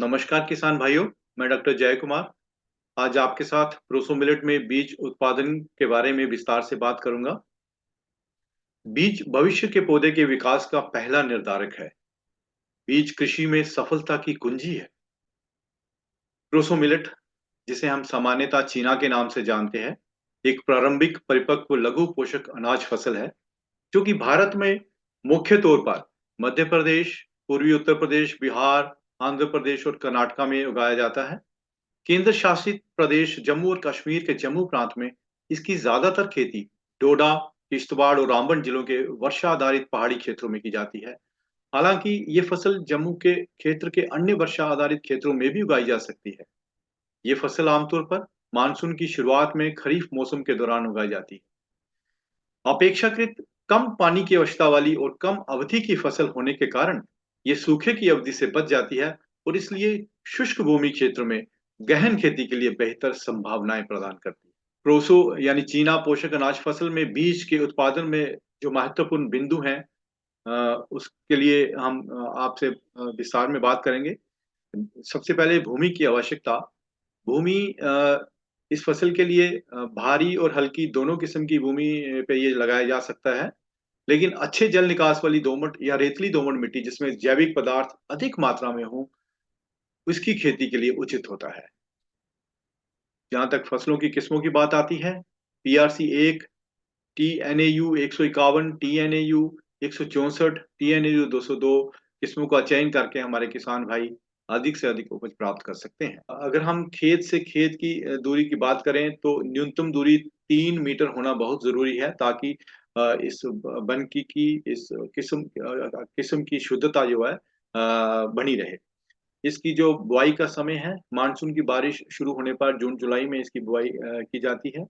नमस्कार किसान भाइयों। मैं डॉक्टर जय कुमार आज आपके साथ प्रोसो मिलेट में बीज उत्पादन के बारे में विस्तार से बात करूंगा। बीज भविष्य के पौधे के विकास का पहला निर्धारक है। बीज कृषि में सफलता की कुंजी है। प्रोसो मिलेट, जिसे हम सामान्यतः चीना के नाम से जानते हैं, एक प्रारंभिक परिपक्व लघु पोषक अनाज फसल है जो कि भारत में मुख्य तौर पर मध्य प्रदेश, पूर्वी उत्तर प्रदेश, बिहार, आंध्र प्रदेश और कर्नाटक में उगाया जाता है। केंद्र शासित प्रदेश जम्मू और कश्मीर के जम्मू प्रांत में इसकी ज्यादातर खेती डोडा, किश्तवाड़ और रामबन जिलों के वर्षा आधारित पहाड़ी क्षेत्रों में की जाती है। हालांकि ये फसल जम्मू के क्षेत्र के अन्य वर्षा आधारित क्षेत्रों में भी उगाई जा सकती है। ये फसल आमतौर पर मानसून की शुरुआत में खरीफ मौसम के दौरान उगाई जाती है। अपेक्षाकृत कम पानी की आवश्यकता वाली और कम अवधि की फसल होने के कारण ये सूखे की अवधि से बच जाती है और इसलिए शुष्क भूमि क्षेत्र में गहन खेती के लिए बेहतर संभावनाएं प्रदान करती है। प्रोसो यानी चीना पोषक अनाज फसल में बीज के उत्पादन में जो महत्वपूर्ण बिंदु हैं, उसके लिए हम आपसे विस्तार में बात करेंगे। सबसे पहले भूमि की आवश्यकता। भूमि इस फसल के लिए भारी और हल्की दोनों किस्म की भूमि पे ये लगाया जा सकता है। लेकिन अच्छे जल निकास वाली दोमट या रेतली दोमट मिट्टी जिसमें जैविक पदार्थ अधिक मात्रा में हो, उसकी खेती के लिए उचित होता है। जहाँ तक फसलों की किस्मों की बात आती है, पीआरसी 1, टीएनएयू 151, टीएनएयू 164, टीएनएयू 202 किस्मों का चयन करके हमारे किसान भाई अधिक से अधिक उपज प्राप्त कर सकते हैं। अगर हम खेत से खेत की दूरी की बात करें तो न्यूनतम दूरी 3 मीटर होना बहुत जरूरी है, ताकि इस वन की इस किस्म की शुद्धता जो है बनी रहे। इसकी जो बुआई का समय है, मानसून की बारिश शुरू होने पर जून जुलाई में इसकी बुआई की जाती है।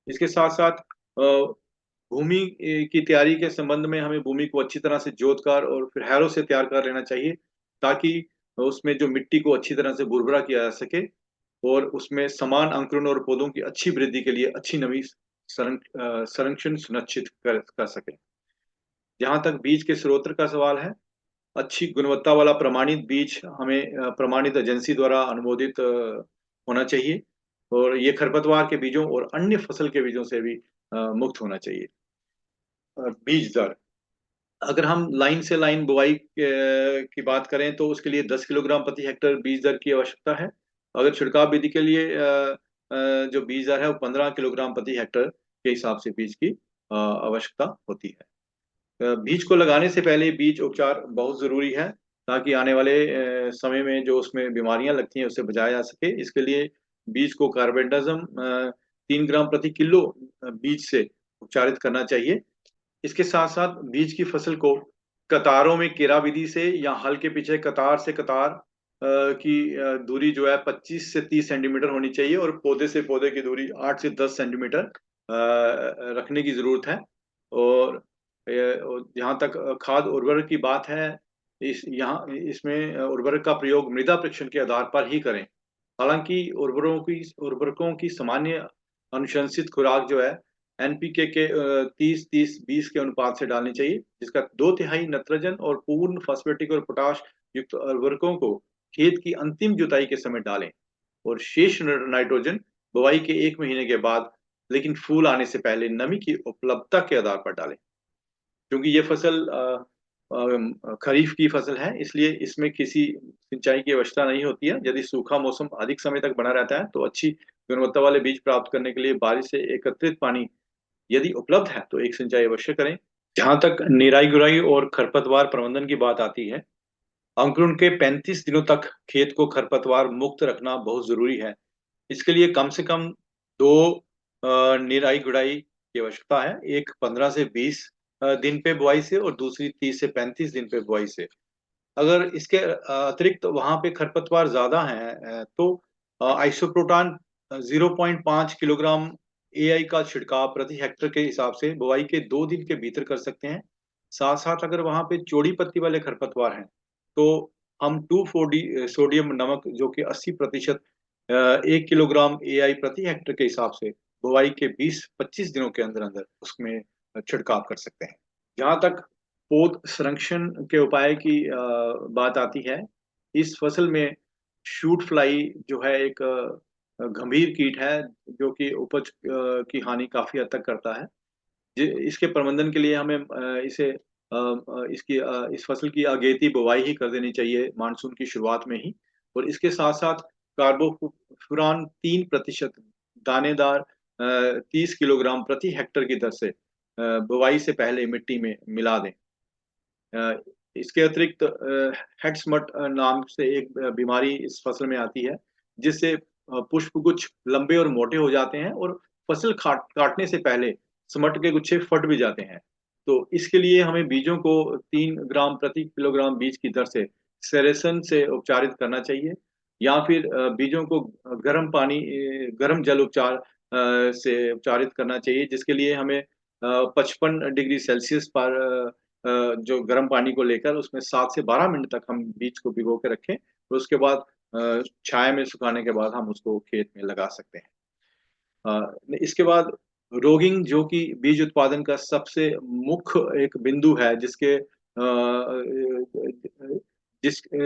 इसके साथ साथ भूमि की तैयारी के संबंध में हमें भूमि को अच्छी तरह से जोत कर और फिर हैरों से तैयार कर लेना चाहिए, ताकि उसमें जो मिट्टी को अच्छी तरह से भुरभुरा किया जा सके और उसमें समान अंकुरण और पौधों की अच्छी वृद्धि के लिए अच्छी नमी संरक्षण सुनिश्चित कर सके। जहाँ तक बीज के स्रोत का सवाल है, अच्छी गुणवत्ता वाला प्रमाणित बीज हमें प्रमाणित एजेंसी द्वारा अनुमोदित होना चाहिए और ये खरपतवार के बीजों और अन्य फसल के बीजों से भी मुक्त होना चाहिए। बीज दर। अगर हम लाइन से लाइन बुआई की बात करें तो उसके लिए 10 किलोग्राम प्रति हेक्टेयर बीज दर की आवश्यकता है। अगर छिड़काव विधि के लिए जो बीज दर है वो 15 किलोग्राम प्रति हेक्टेयर के हिसाब से बीज की आवश्यकता होती है। बीज को लगाने से पहले बीज उपचार बहुत जरूरी है, ताकि आने वाले समय में जो उसमें बीमारियां लगती हैं उससे बचाया जा सके। इसके लिए बीज को कार्बेंडाजिम 3 ग्राम प्रति किलो बीज से उपचारित करना चाहिए। इसके साथ साथ बीज की फसल को कतारों में केरा विधि से या हल के पीछे कतार से कतार की दूरी जो है 25 से 30 सेंटीमीटर होनी चाहिए और पौधे से पौधे की दूरी 8 से 10 सेंटीमीटर रखने की जरूरत है। और जहाँ तक खाद उर्वरक की बात है, इसमें उर्वरक का प्रयोग मृदा परीक्षण के आधार पर ही करें। हालांकि उर्वरकों की सामान्य अनुशंसित खुराक जो है एनपीके के 30-30-20 के अनुपात से डालनी चाहिए, जिसका 2/3 नाइट्रोजन और पूर्ण फॉस्फेटिक और पोटाश युक्त उर्वरकों को खेत की अंतिम जुताई के समय डालें और शेष नाइट्रोजन बुवाई के 1 महीने के बाद, लेकिन फूल आने से पहले नमी की उपलब्धता के आधार पर डालें। क्योंकि ये फसल खरीफ की फसल है, इसलिए इसमें किसी सिंचाई की आवश्यकता नहीं होती है। यदि सूखा मौसम अधिक समय तक बना रहता है तो अच्छी गुणवत्ता वाले बीज प्राप्त करने के लिए बारिश से एकत्रित पानी यदि उपलब्ध है तो एक सिंचाई अवश्य करें। जहाँ तक निराई गुड़ाई और खरपतवार प्रबंधन की बात आती है, अंकुरण के 35 दिनों तक खेत को खरपतवार मुक्त रखना बहुत जरूरी है। इसके लिए कम से कम दो निराई गुड़ाई की आवश्यकता है, एक 15 से 20 दिन पे बुआई से और दूसरी 30 से 35 दिन पे बुआई से। अगर इसके अतिरिक्त वहां पे खरपतवार ज्यादा है तो आइसोप्रोटान 0.5 किलोग्राम एआई का छिड़काव प्रति हेक्टेयर के हिसाब से बुआई के 2 दिन के भीतर कर सकते हैं। साथ साथ अगर वहां पे चौड़ी पत्ती वाले खरपतवार हैं तो हम 2,4-डी सोडियम नमक जो कि 80% 1 किलोग्राम एआई प्रति हेक्टेयर के हिसाब से बुआई के 20-25 दिनों के अंदर अंदर उसमें छिड़काव कर सकते हैं। जहाँ तक पौध संरक्षण के उपाय की बात आती है, इस फसल में शूट फ्लाई जो है एक गंभीर कीट है जो कि उपज की हानि काफी हद तक करता है। इसके प्रबंधन के लिए हमें इस फसल की अगेती बुवाई ही कर देनी चाहिए मानसून की शुरुआत में ही। और इसके साथ साथ कार्बोफुरान 3% दानेदार 30 किलोग्राम प्रति हेक्टर की दर से बुवाई से पहले मिट्टी में मिला दें। अ, इसके अतिरिक्त हेडस्मट नाम से एक बीमारी इस फसल में आती है, जिससे पुष्पगुच्छ लंबे और मोटे हो जाते हैं और फसल काटने से पहले स्मट के गुच्छे फट भी जाते हैं। तो इसके लिए हमें बीजों को 3 ग्राम प्रति किलोग्राम बीज की दर से सेरेसन से उपचारित करना चाहिए या फिर बीजों को गर्म जल उपचार से उपचारित करना चाहिए, जिसके लिए हमें 55 डिग्री सेल्सियस पर जो गर्म पानी को लेकर उसमें 7 से 12 मिनट तक हम बीज को भिगो के रखें। और उसके बाद छाया में सुखाने के बाद हम उसको खेत में लगा सकते हैं। इसके बाद रोगिंग जो कि बीज उत्पादन का सबसे मुख्य एक बिंदु है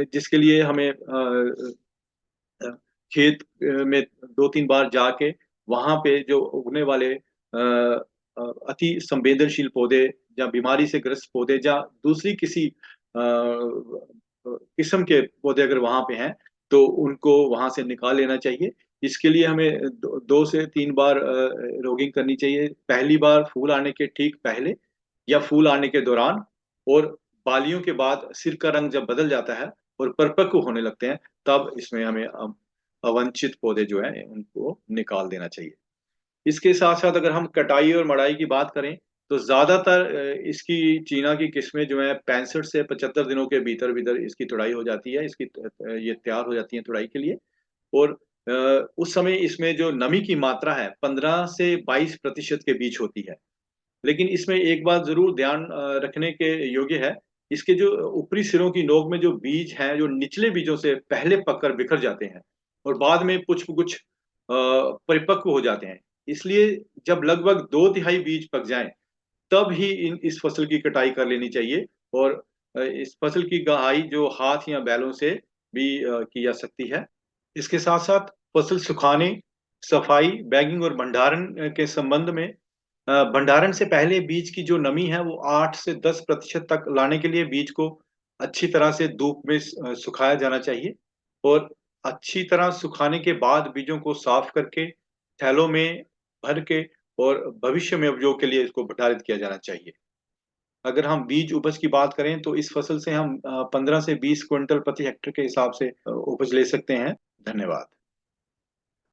जिसके लिए हमें खेत में 2-3 बार जाके वहाँ पे जो उगने वाले अति संवेदनशील पौधे या बीमारी से ग्रस्त पौधे या दूसरी किसी किस्म के पौधे अगर वहाँ पे हैं, तो उनको वहाँ से निकाल लेना चाहिए। इसके लिए हमें 2 से 3 बार रोगिंग करनी चाहिए। पहली बार फूल आने के ठीक पहले या फूल आने के दौरान, और बालियों के बाद सिर का रंग जब बदल जाता है और परिपक्व होने लगते हैं, तब इसमें हमें अवांछित पौधे जो हैं उनको निकाल देना चाहिए। इसके साथ-साथ अगर हम कटाई और मड़ाई की बात करें, तो ज़्यादातर इसकी चीना की किस्में जो हैं 65 से 75 दिनों के भीतर-भीतर इसकी तुड़ाई हो जाती है, ये तैयार हो जाती हैं तुड़ाई के लिए। और उस समय इसमें जो नमी की मात्रा है 15 से 22% के बीच होती है। लेकिन इसमें एक बात ज़रूर ध्यान रखने के योग्य है, इसके जो ऊपरी सिरों की नोक में जो बीज हैं, जो निचले बीजों से पहले पककर बिखर जाते हैं और बाद में पुष्पगुच्छ परिपक्व हो जाते हैं। इसलिए जब लगभग 2 तिहाई बीज पक जाएँ, तब ही इस फसल की कटाई कर लेनी चाहिए। और इस फसल की गहाई जो हाथ या बैलों से भी की जा सकती है। इसके साथ-साथ फसल सुखाने, सफाई, बैगिंग और भंडारण के संबंध में भंडारण से पहले बीज की जो नमी है वो 8 से 10% तक लाने के लिए बीज को अच्छी तरह से धूप में सुखाया जाना चाहिए। और अच्छी तरह सुखाने के बाद बीजों को साफ करके थैलों में भर के और भविष्य में उपयोग के लिए इसको भंडारित किया जाना चाहिए। अगर हम बीज उपज की बात करें तो इस फसल से हम 15 से 20 क्विंटल प्रति हेक्टेयर के हिसाब से उपज ले सकते हैं। धन्यवाद।